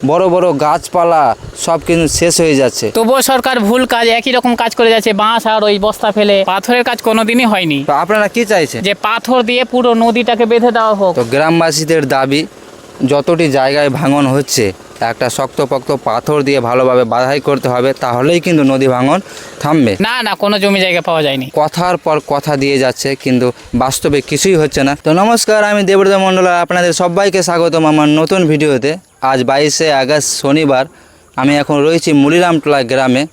বড় বড় গাছপালা সব কিন্তু শেষ হয়ে যাচ্ছে। তবুও সরকার ভুল কাজ, একই রকম কাজ করে যাচ্ছে। বাঁশ আর ওই বস্তা ফেলে পাথরের কাজ কোনোদিনই হয়নি। তো আপনারা কি চাইছেন? যে পাথর দিয়ে পুরো নদীটাকে বেঁধে দেওয়া হোক। তো গ্রামবাসীদের দাবি, যতটি জায়গায় ভাঙন হচ্ছে একটা শক্তপোক্ত পাথর দিয়ে ভালোভাবে বাধাই করতে হবে, তাহলেই কিন্তু নদী ভাঙন থামবে। না না, কোনো জমি জায়গা পাওয়া যায়নি। কথার পর কথা দিয়ে যাচ্ছে, কিন্তু বাস্তবে কিছুই হচ্ছে না। তো নমস্কার, আমি দেবব্রত মণ্ডল, আর আপনাদের সবাইকে স্বাগতম আমার নতুন ভিডিওতে। আজ 22শে আগস্ট শনিবার। আমি এখন রয়েছি মুলিরামটোলা গ্রামে,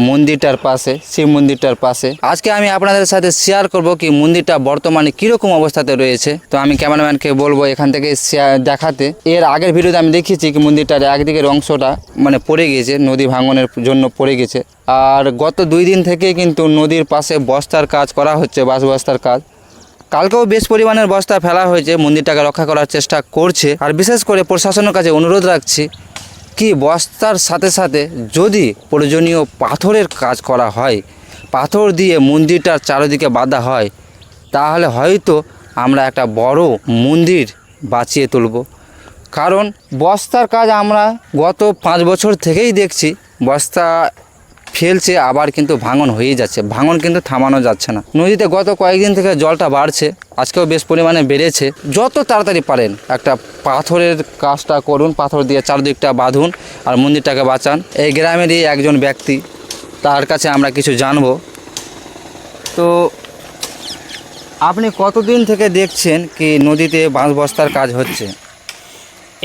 মন্দিরটার পাশে, শিব মন্দিরটার পাশে। আজকে আমি আপনাদের সাথে শেয়ার করব কি মন্দিরটা বর্তমানে কীরকম অবস্থাতে রয়েছে। তো আমি ক্যামেরাম্যানকে বলবো এখান থেকে দেখাতে। এর আগের ভিডিওতে আমি দেখিয়েছি কি মন্দিরটার একদিকের অংশটা মানে পড়ে গেছে, নদী ভাঙনের জন্য পড়ে গেছে। আর গত 2 দিন থেকে কিন্তু নদীর পাশে বস্তার কাজ করা হচ্ছে, বাঁশ বস্তার কাজ। কালকেও বেশ পরিমাণের বস্তা ফেলা হয়েছে, মন্দিরটাকে রক্ষা করার চেষ্টা করছে। আর বিশেষ করে প্রশাসনের কাছে অনুরোধ রাখছি কি বস্তার সাথে সাথে যদি প্রয়োজনীয় পাথরের কাজ করা হয়, পাথর দিয়ে মন্দিরটার চারিদিকে বাঁধা হয়, তাহলে হয়তো আমরা একটা বড় মন্দির বাঁচিয়ে তুলব। কারণ বস্তার কাজ আমরা গত 5 বছর থেকেই দেখছি, বস্তা ফেলছে আবার কিন্তু ভাঙন হয়ে যাচ্ছে, ভাঙন কিন্তু থামানো যাচ্ছে না। নদীতে গত কয়েকদিন থেকে জলটা বাড়ছে, আজকেও বেশ পরিমাণে বেড়েছে। যত তাড়াতাড়ি পারেন একটা পাথরের কাজটা করুন, পাথর দিয়ে চারদিকটা বাঁধুন আর মন্দিরটাকে বাঁচান। এই গ্রামেরই একজন ব্যক্তি, তার কাছে আমরা কিছু জানবো। তো আপনি কতদিন থেকে দেখছেন কি নদীতে বাঁশ বস্তার কাজ হচ্ছে?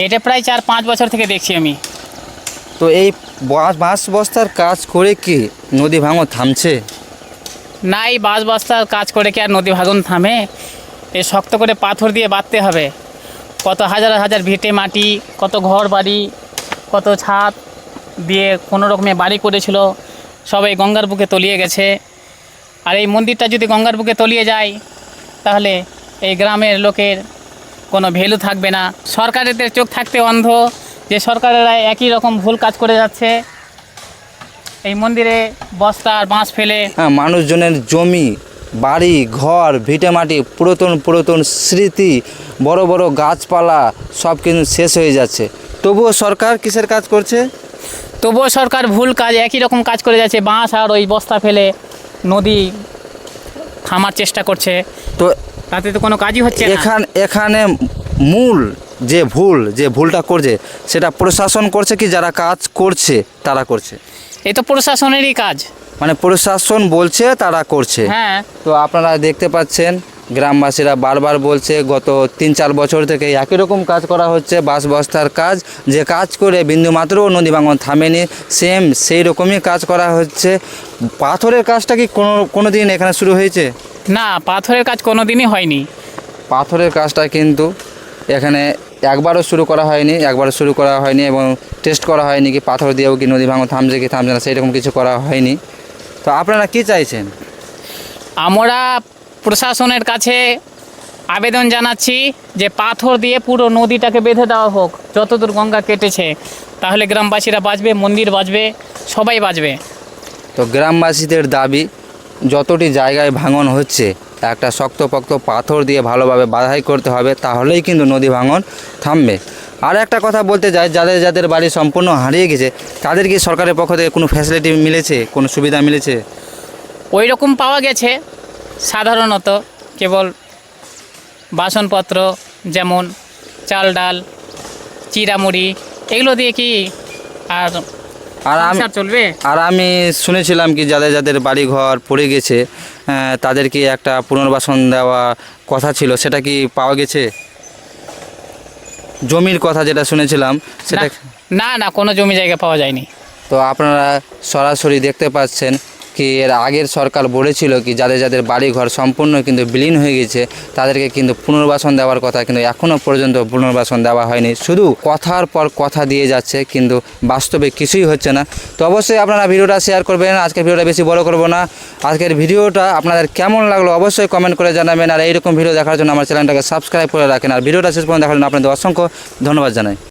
এটা প্রায় 4-5 বছর থেকে দেখছি আমি। তো এই বাঁশ বস্তার কাজ করে কি নদী ভাঙন থামছে? না, এই বাঁশ বস্তার কাজ করে কি আর নদী ভাঙন থামে? এই শক্ত করে পাথর দিয়ে বাঁধতে হবে। কত হাজার হাজার ভিটে মাটি, কত ঘর বাড়ি, কত ছাদ দিয়ে কোনো রকমে বাড়ি করেছিল, সবাই গঙ্গার বুকে তলিয়ে গেছে। আর এই মন্দিরটা যদি গঙ্গার বুকে তলিয়ে যায়, তাহলে এই গ্রামের লোকের কোনো ভ্যালু থাকবে না। সরকারের চোখ থাকতে অন্ধ যে সরকারেরা একই রকম ভুল কাজ করে যাচ্ছে। এই মন্দিরে বস্তা আর বাঁশ ফেলে মানুষজনের জমি, বাড়ি, ঘর, ভিটেমাটি, পুরাতন স্মৃতি, বড় বড় গাছপালা সব কিন্তু শেষ হয়ে যাচ্ছে। তবুও সরকার কিসের কাজ করছে? তবুও সরকার ভুল কাজ, একই রকম কাজ করে যাচ্ছে। বাঁশ আর ওই বস্তা ফেলে নদী থামার চেষ্টা করছে, তো তাতে তো কোনো কাজই হচ্ছে না। এখানে মূল যে ভুলটা করছে সেটা প্রশাসন করছে কি যারা কাজ করছে তারা করছে? এই তো প্রশাসনেরই কাজ, মানে প্রশাসন বলছে তারা করছে। হ্যাঁ। তো আপনারা দেখতে পাচ্ছেন গ্রামবাসীরা বারবার বলছে গত 3-4 বছর থেকে একই রকম কাজ করা হচ্ছে, বাঁশ বস্তার কাজ, যে কাজ করে বিন্দুমাত্রও নদী ভাঙন থামেনি, সেম সেই রকমই কাজ করা হচ্ছে। পাথরের কাজটা কি কোনো দিন এখানে শুরু হয়েছে? না, পাথরের কাজ কোনো দিনই হয়নি। পাথরের কাজটা কিন্তু এখানে একবারও শুরু করা হয়নি এবং টেস্ট করা হয়নি কি পাথর দিয়েও কি নদী ভাঙন থামছে কি থামছে না, সেই রকম কিছু করা হয়নি। তো আপনারা কি চাইছেন? আমরা প্রশাসনের কাছে আবেদন জানাচ্ছি যে পাথর দিয়ে পুরো নদীটাকে বেঁধে দেওয়া হোক। যতদূর গঙ্গা কেটেছে, তাহলে গ্রামবাসীরা বাঁচবে, মন্দির বাঁচবে, সবাই বাঁচবে। তো গ্রামবাসীদের দাবি, যতটি জায়গায় ভাঙন হচ্ছে একটা শক্তপোক্ত পাথর দিয়ে ভালোভাবে বাধাই করতে হবে, তাহলেই কিন্তু নদী ভাঙন থামবে। আর একটা কথা বলতে চাই, যাদের বাড়ি সম্পূর্ণ হারিয়ে গেছে তাদের কি সরকারের পক্ষ থেকে কোনো ফ্যাসিলিটি মিলেছে, কোনো সুবিধা মিলেছে? ওই রকম পাওয়া গেছে, সাধারণত কেবল বাসনপত্র, যেমন চাল ডাল, চিড়ামুড়ি, এগুলো দিয়ে কি আর সংসার চলবে? আর আমি শুনেছিলাম কি যাদের বাড়ি ঘর পড়ে গেছে তাদেরকে একটা পুনর্বাসন দেওয়া কথা ছিল, সেটা কি পাওয়া গেছে? জমির কথা যেটা শুনেছিলাম সেটা না না, কোনো জমি জায়গা পাওয়া যায়নি। তো আপনারা সরাসরি দেখতে পাচ্ছেন কি এর আগের সরকার বলেছিল কি যাদের বাড়ি ঘর সম্পূর্ণ কিন্তু বিলীন হয়ে গেছে তাদেরকে কিন্তু পুনর্বাসন দেওয়ার কথা, কিন্তু এখনও পর্যন্ত পুনর্বাসন দেওয়া হয়নি। শুধু কথার পর কথা দিয়ে যাচ্ছে, কিন্তু বাস্তবে কিছুই হচ্ছে না। তো অবশ্যই আপনারা ভিডিওটা শেয়ার করবেন। আজকের ভিডিওটা বেশি বড় করব না। আজকের ভিডিওটা আপনাদের কেমন লাগলো অবশ্যই কমেন্ট করে জানাবেন। আর এইরকম ভিডিও দেখার জন্য আমার চ্যানেলটাকে সাবস্ক্রাইব করে রাখেন। আর ভিডিওটা শেষ পর্যন্ত দেখার জন্য আপনাদের অসংখ্য ধন্যবাদ জানাই।